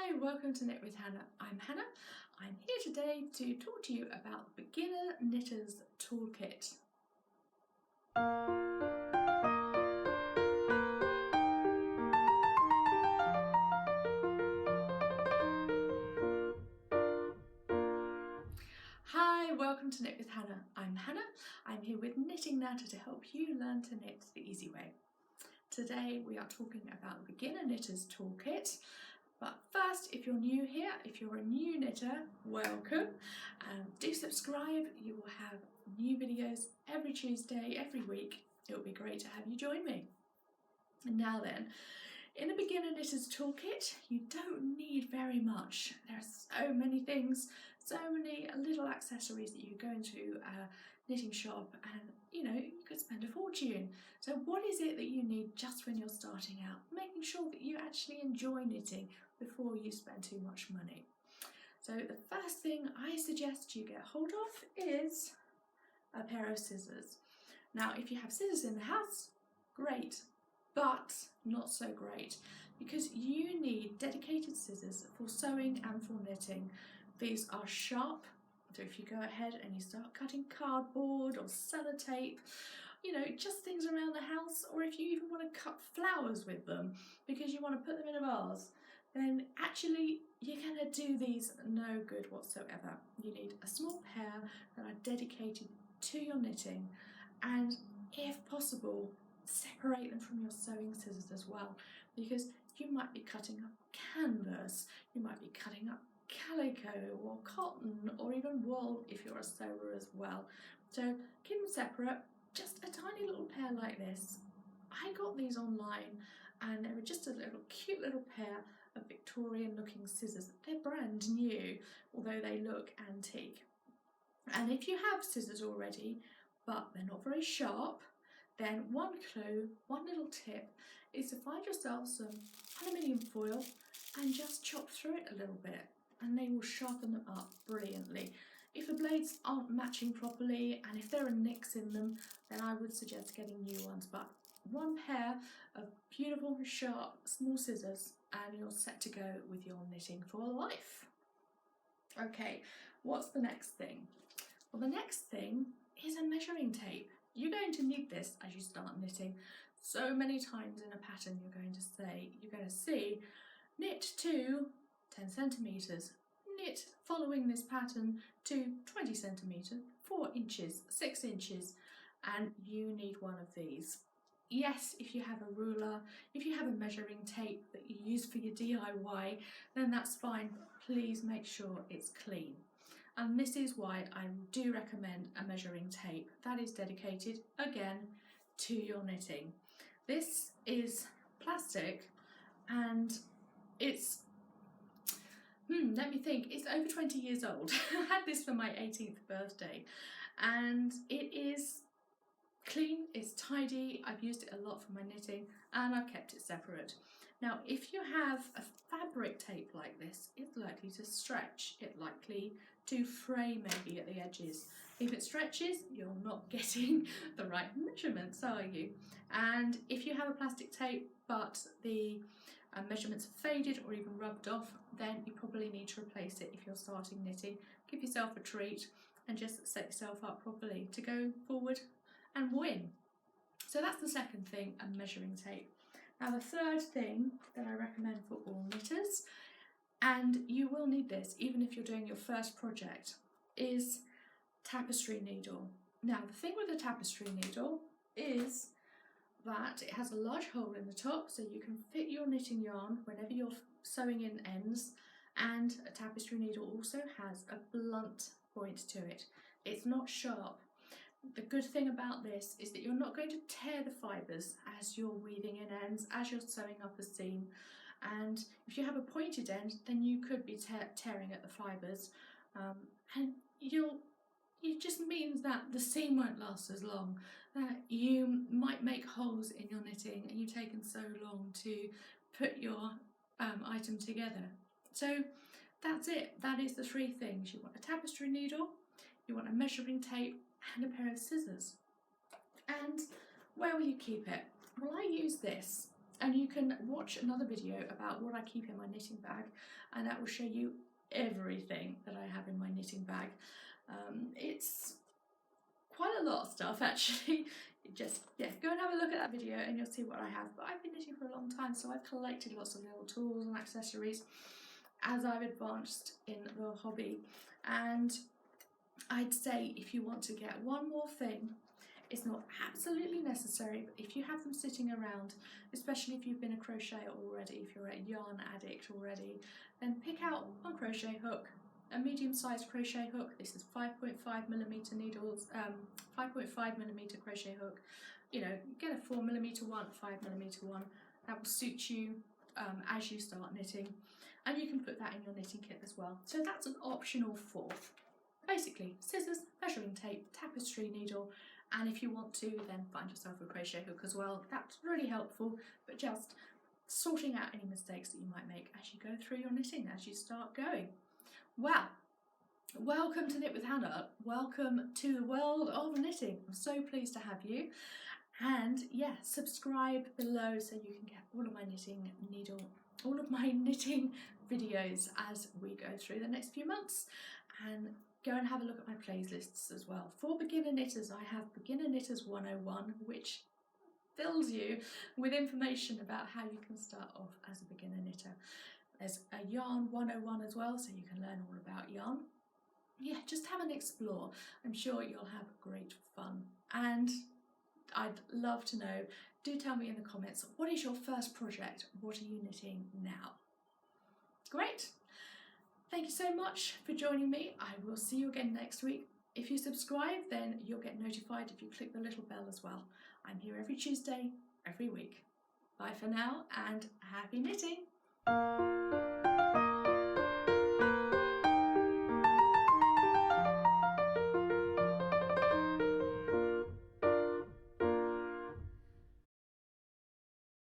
Hi, welcome to Knit with Hannah. I'm Hannah. I'm here today to talk to you about the Beginner Knitters Toolkit. Hi, welcome to Knit with Hannah. I'm Hannah. I'm here with Knitting Natter to help you learn to knit the easy way. Today we are talking about the Beginner Knitters Toolkit. But first, if you're new here, if you're a new knitter, welcome. Do subscribe. You will have new videos every Tuesday, every week. It will be great to have you join me. And now then, in a Beginner Knitters Toolkit, you don't need very much. There are so many things, so many little accessories that you could go into a knitting shop and you could spend a fortune. So what is it that you need just when you're starting out? Making sure that you actually enjoy knitting before you spend too much money. So the first thing I suggest you get hold of is a pair of scissors. Now if you have scissors in the house, great, but not so great, because you need dedicated scissors for sewing and for knitting. These are sharp, so if you go ahead and you start cutting cardboard or sellotape, just things around the house, or if you even want to cut flowers with them because you want to put them in a vase, then actually you're going to do these no good whatsoever. You need a small pair that are dedicated to your knitting, and if possible, separate them from your sewing scissors as well, because you might be cutting up canvas, you might be cutting up calico or cotton or even wool if you're a sewer as well. So keep them separate, just a tiny little pair like this. I got these online and they were just a cute little pair of Victorian looking scissors. They're brand new, although they look antique. And if you have scissors already, but they're not very sharp, then one clue, one little tip is to find yourself some aluminium foil and just chop through it a little bit, and they will sharpen them up brilliantly. If the blades aren't matching properly and if there are nicks in them, then I would suggest getting new ones, but one pair of beautiful sharp small scissors and you're set to go with your knitting for life. Okay, what's the next thing? Well, the next thing is a measuring tape. You're going to need this as you start knitting. So many times in a pattern you're going to see knit to 10 centimeters, knit following this pattern to 20 centimeters, 4 inches, 6 inches, and you need one of these. Yes, if you have a ruler, if you have a measuring tape that you use for your DIY, then that's fine. Please make sure it's clean. And this is why I do recommend a measuring tape that is dedicated, again, to your knitting. This is plastic and it's, let me think, it's over 20 years old. I had this for my 18th birthday and it is clean, it's tidy. I've used it a lot for my knitting and I've kept it separate. Now if you have a fabric tape like this, it's likely to stretch, it's likely to fray maybe at the edges. If it stretches, you're not getting the right measurements, are you? And if you have a plastic tape but the measurements are faded or even rubbed off, then you probably need to replace it if you're starting knitting. Give yourself a treat and just set yourself up properly to go forward and win. So that's the second thing, a measuring tape. Now the third thing that I recommend for all knitters, and you will need this even if you're doing your first project, is tapestry needle. Now the thing with a tapestry needle is that it has a large hole in the top so you can fit your knitting yarn whenever you're sewing in ends, and a tapestry needle also has a blunt point to it. It's not sharp. The good thing about this is that you're not going to tear the fibres as you're weaving in ends, as you're sewing up a seam, and if you have a pointed end then you could be tearing at the fibres, and it just means that the seam won't last as long, that you might make holes in your knitting and you've taken so long to put your item together. So that's it, that is the three things. You want a tapestry needle, you want a measuring tape and a pair of scissors. And where will you keep it? Well, I use this And you can watch another video about what I keep in my knitting bag, and that will show you everything that I have in my knitting bag. It's quite a lot of stuff actually. Just go and have a look at that video and you'll see what I have. But I've been knitting for a long time, so I've collected lots of little tools and accessories as I've advanced in the hobby. And I'd say if you want to get one more thing, it's not absolutely necessary, but if you have them sitting around, especially if you've been a crocheter already, if you're a yarn addict already, then pick out one crochet hook, a medium-sized crochet hook. This is 5.5mm needles, 5.5mm crochet hook. You know, get a 4mm one, 5mm one. That will suit you as you start knitting, and you can put that in your knitting kit as well. So that's an optional fourth. Basically, scissors, measuring tape, tapestry needle, and if you want to, then find yourself a crochet hook as well. That's really helpful, but just sorting out any mistakes that you might make as you go through your knitting, as you start going. Well, welcome to Knit with Hannah. Welcome to the world of knitting. I'm so pleased to have you. And yeah, subscribe below so you can get all of my knitting videos as we go through the next few months. And go and have a look at my playlists as well. For beginner knitters, I have Beginner Knitters 101, which fills you with information about how you can start off as a beginner knitter. There's a Yarn 101 as well, so you can learn all about yarn. Yeah, just have an explore. I'm sure you'll have great fun. And I'd love to know, do tell me in the comments, what is your first project? What are you knitting now? Great! Thank you so much for joining me. I will see you again next week. If you subscribe, then you'll get notified if you click the little bell as well. I'm here every Tuesday, every week. Bye for now, and happy knitting!